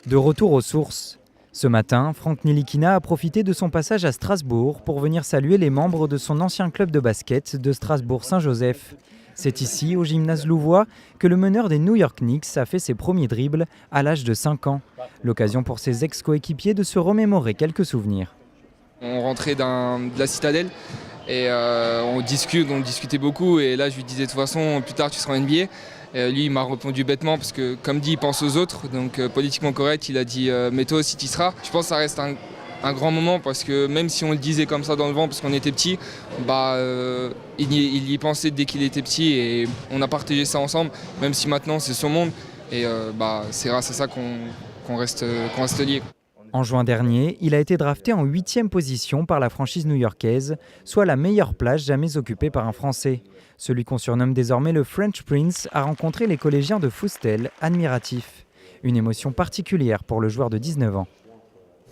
De retour aux sources. Ce matin, Franck Ntilikina a profité de son passage à Strasbourg pour venir saluer les membres de son ancien club de basket de Strasbourg-Saint-Joseph. C'est ici, au gymnase louvois, que le meneur des New York Knicks a fait ses premiers dribbles à l'âge de 5 ans. L'occasion pour ses ex-coéquipiers de se remémorer quelques souvenirs. On rentrait de la citadelle et on discutait beaucoup et là je lui disais de toute façon plus tard tu seras en NBA. Et lui il m'a répondu bêtement parce que comme dit il pense aux autres, donc politiquement correct il a dit mais toi aussi tu y seras. Je pense que ça reste un grand moment parce que même si on le disait comme ça dans le vent parce qu'on était petits, il y pensait dès qu'il était petit et on a partagé ça ensemble, même si maintenant c'est son monde et c'est grâce à ça qu'on reste liés. En juin dernier, il a été drafté en 8e position par la franchise new-yorkaise, soit la meilleure place jamais occupée par un Français. Celui qu'on surnomme désormais le French Prince a rencontré les collégiens de Foustel, admiratifs. Une émotion particulière pour le joueur de 19 ans.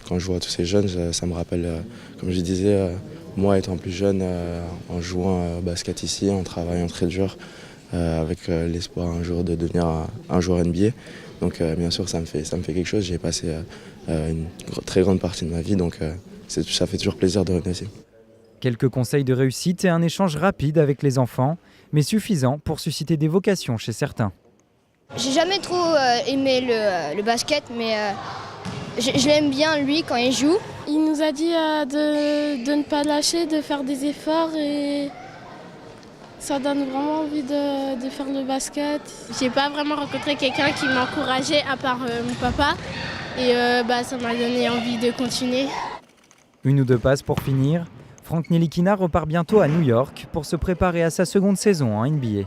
Quand je vois tous ces jeunes, ça me rappelle, comme je disais, moi étant plus jeune, en jouant au basket ici, en travaillant très dur, avec l'espoir un jour de devenir un joueur NBA. Donc bien sûr ça me fait quelque chose, j'ai passé une très grande partie de ma vie, donc ça fait toujours plaisir de revenir ici. Quelques conseils de réussite et un échange rapide avec les enfants, mais suffisant pour susciter des vocations chez certains. J'ai jamais trop aimé le basket, mais je l'aime bien lui quand il joue. Il nous a dit de ne pas lâcher, de faire des efforts et ça donne vraiment envie de faire le basket. J'ai pas vraiment rencontré quelqu'un qui m'encourageait à part mon papa et ça m'a donné envie de continuer. Une ou deux passes pour finir. Franck Ntilikina repart bientôt à New York pour se préparer à sa seconde saison en NBA.